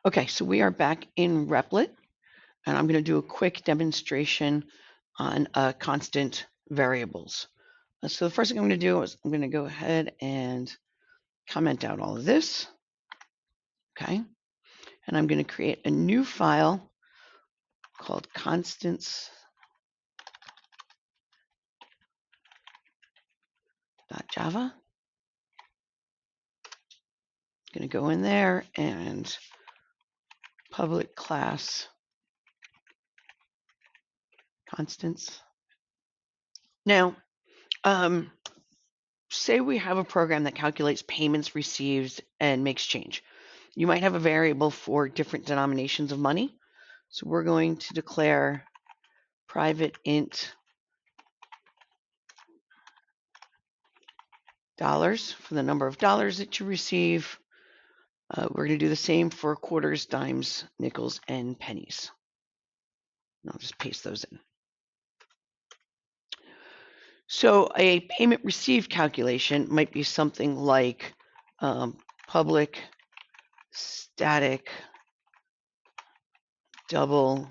Okay, so we are back in Replit, and I'm going to do a quick demonstration on constant variables. So the first thing I'm going to do is I'm going to go ahead and comment out all of this. Okay, and I'm going to create a new file called constants.java. Going to go in there and public class constants. Now, say we have a program that calculates payments received and makes change. You might have a variable for different denominations of money. So we're going to declare private int dollars for the number of dollars that you receive. We're going to do the same for quarters, dimes, nickels, and pennies. And I'll just paste those in. So a payment received calculation might be something like public static double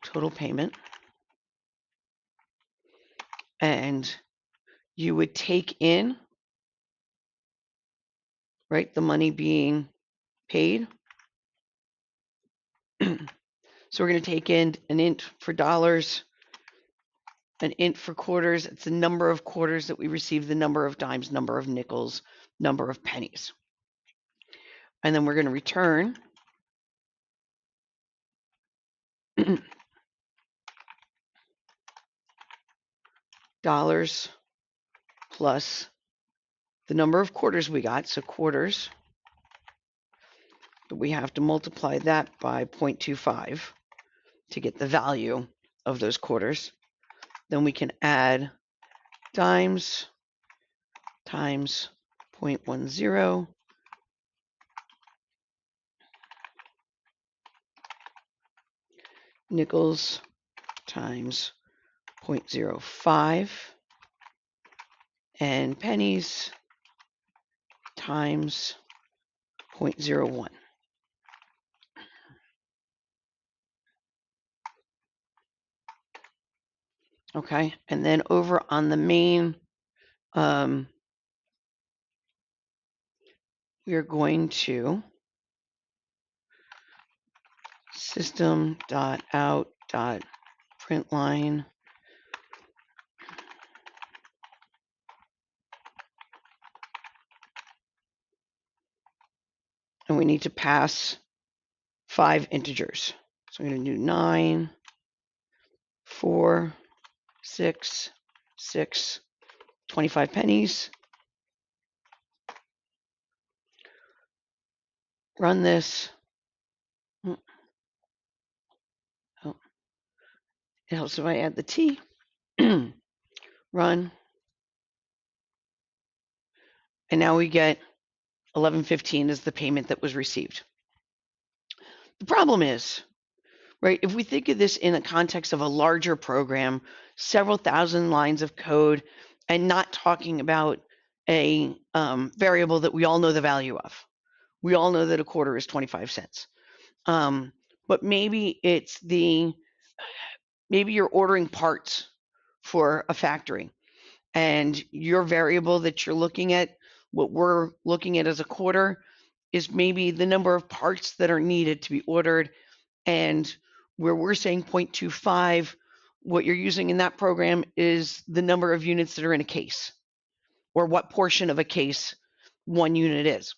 total payment. And you would take in, right, the money being paid. So we're going to take in an int for dollars, an int for quarters. It's the number of quarters that we receive, the number of dimes, number of nickels, number of pennies. And then we're going to return dollars plus the number of quarters we got, so quarters, but we have to multiply that by 0.25 to get the value of those quarters. Then we can add dimes times 0.10 nickels times 0.05 and pennies times 0.01. Okay, and then over on the main, we are going to system.out.println and we need to pass 5 integers. So I'm going to do 9, 4, 6, 6, 25 pennies. Run this. Oh, it helps if I add the T. Run. And now we get 11.15 is the payment that was received. The problem is, right, if we think of this in the context of a larger program, several thousand lines of code, and not talking about a variable that we all know the value of. We all know that a quarter is 25 cents. But maybe it's maybe you're ordering parts for a factory, and your variable that you're looking at, what we're looking at as a quarter, is maybe the number of parts that are needed to be ordered. And where we're saying 0.25, what you're using in that program is the number of units that are in a case, or what portion of a case one unit is.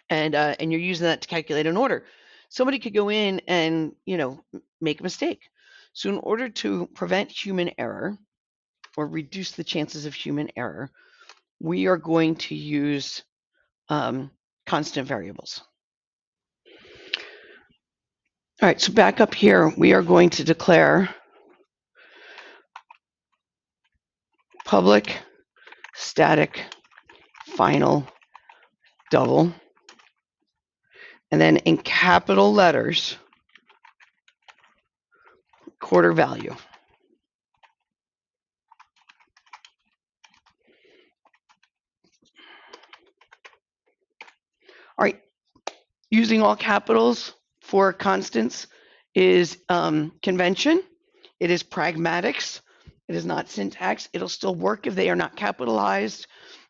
And you're using that to calculate an order. Somebody could go in and, make a mistake. So in order to prevent human error or reduce the chances of human error, we are going to use constant variables. All right, so back up here, we are going to declare public static final double, and then in capital letters, quarter value. All right, Using all capitals for constants is convention. It is pragmatics. It is not syntax. It'll still work if they are not capitalized,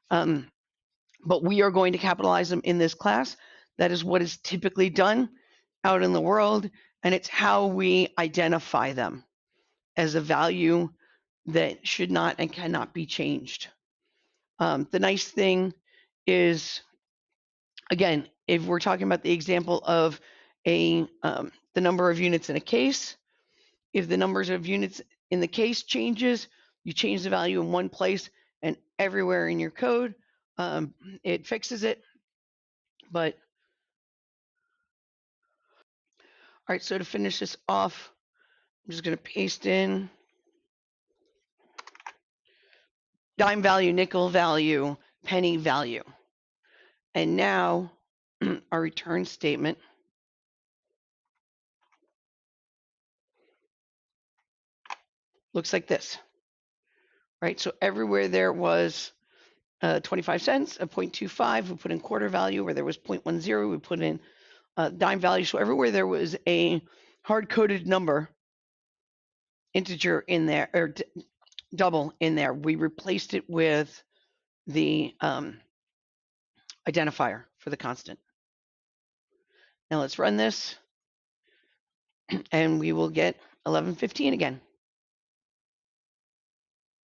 but we are going to capitalize them in this class. That is what is typically done out in the world, and it's how we identify them as a value that should not and cannot be changed. The nice thing is, again, if we're talking about the example of the number of units in a case, if the numbers of units in the case changes, you change the value in one place and everywhere in your code, it fixes it. But all right, so to finish this off, I'm just going to paste in dime value, nickel value, penny value. And now our return statement looks like this, right? So everywhere there was 25 cents, a 0.25, we put in quarter value. Where there was 0.10, we put in dime value. So everywhere there was a hard-coded number, integer in there, or double in there, we replaced it with the identifier for the constant. Now let's run this, and we will get 1115 again.